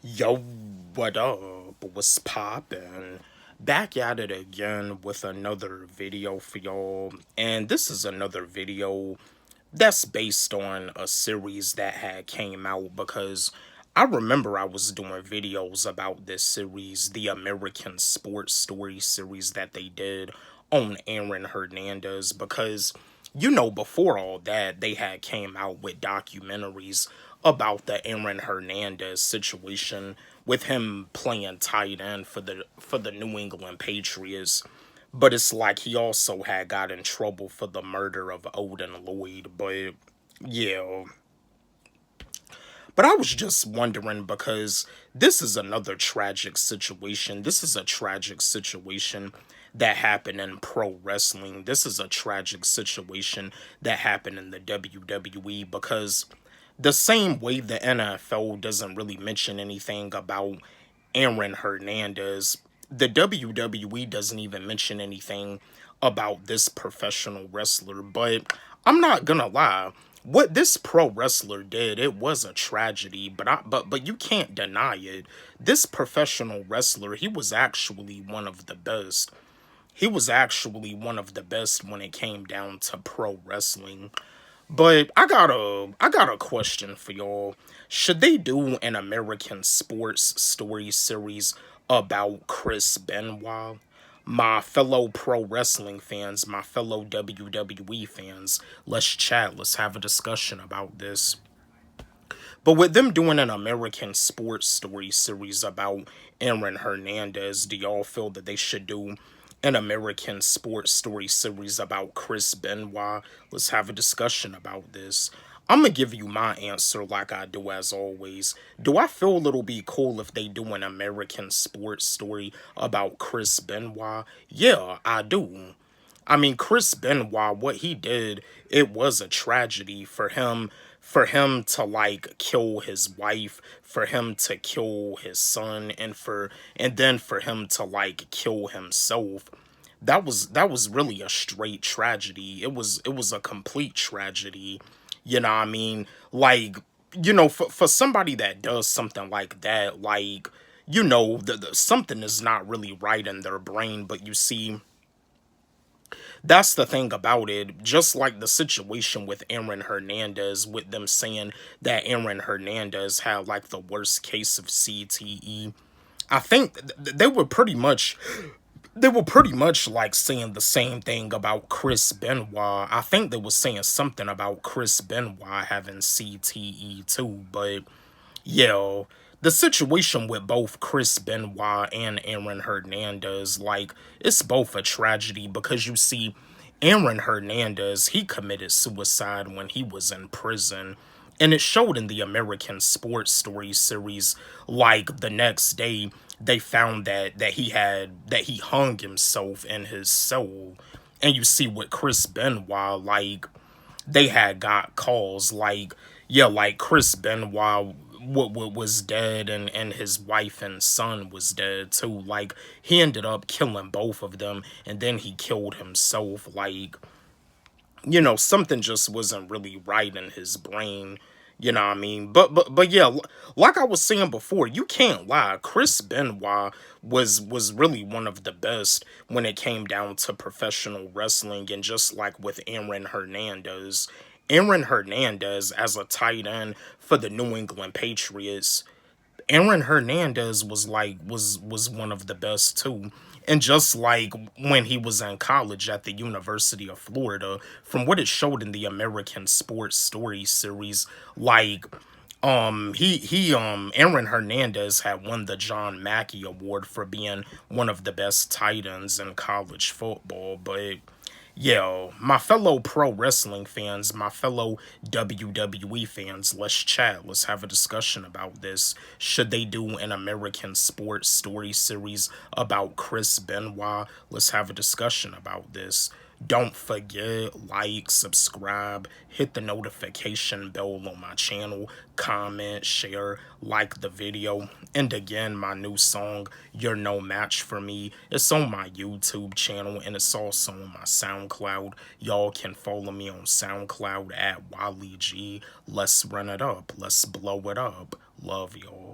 Yo, what up? What's poppin'? Back at it again with another video for y'all. And this is another video that's based on a series that had came out because I remember I was doing videos about this series, the American Sports Story series that they did on Aaron Hernandez because before all that they had came out with documentaries about the Aaron Hernandez situation with him playing tight end for the New England Patriots. But it's like he also had got in trouble for the murder of Odin Lloyd. But yeah. But I was just wondering because this is another tragic situation. This is a tragic situation that happened in pro wrestling. This is a tragic situation that happened in the WWE because the same way the NFL doesn't really mention anything about Aaron Hernandez, the WWE doesn't even mention anything about this professional wrestler. But I'm not gonna lie, what this pro wrestler did, it was a tragedy. But you can't deny it. This professional wrestler, he was actually one of the best. He was actually one of the best when it came down to pro wrestling. But I got a question for y'all. Should they do an American sports story series about Chris Benoit? My fellow pro wrestling fans, my fellow WWE fans, let's chat, let's have a discussion about this. But with them doing an American sports story series about Aaron Hernandez, do y'all feel that they should do an American sports story series about Chris Benoit? Let's have a discussion about this. I'm gonna give you my answer like I do as always. Do I feel it'll be cool if they do an American sports story about Chris Benoit? Yeah, I do. I mean, Chris Benoit, what he did, it was a tragedy for him to like kill his wife, for him to kill his son, and then for him to like kill himself. That was really a straight tragedy. It was a complete tragedy. You know what I mean? Like, for somebody that does something like that, like, something is not really right in their brain, but you see, that's the thing about it. Just like the situation with Aaron Hernandez, with them saying that Aaron Hernandez had like the worst case of CTE. I think they were pretty much like saying the same thing about Chris Benoit. I think they were saying something about Chris Benoit having CTE too, but yeah, the situation with both Chris Benoit and Aaron Hernandez, like, it's both a tragedy because you see, Aaron Hernandez, he committed suicide when he was in prison. And it showed in the American Sports Story series, like, the next day, they found that he hung himself in his cell. And you see with Chris Benoit, like, they had got calls like, yeah, like Chris Benoit was dead, and his wife and son was dead too. Like, he ended up killing both of them, and then he killed himself. Like, something just wasn't really right in his brain. You know what I mean? But yeah, like I was saying before, you can't lie. Chris Benoit was really one of the best when it came down to professional wrestling, and just like with Aaron Hernandez as a tight end for the New England Patriots, Aaron Hernandez was one of the best too. And just like when he was in college at the University of Florida, from what it showed in the American Sports Story series, like, Aaron Hernandez had won the John Mackey Award for being one of the best tight ends in college football. But yeah, my fellow pro wrestling fans, my fellow WWE fans, let's chat. Let's have a discussion about this. Should they do an American sports story series about Chris Benoit? Let's have a discussion about this. Don't forget, like, subscribe, hit the notification bell on my channel, comment, share, like the video. And again, my new song, You're No Match for Me, it's on my YouTube channel, and it's also on my SoundCloud. Y'all can follow me on SoundCloud at Wally G. Let's run it up. Let's blow it up. Love y'all.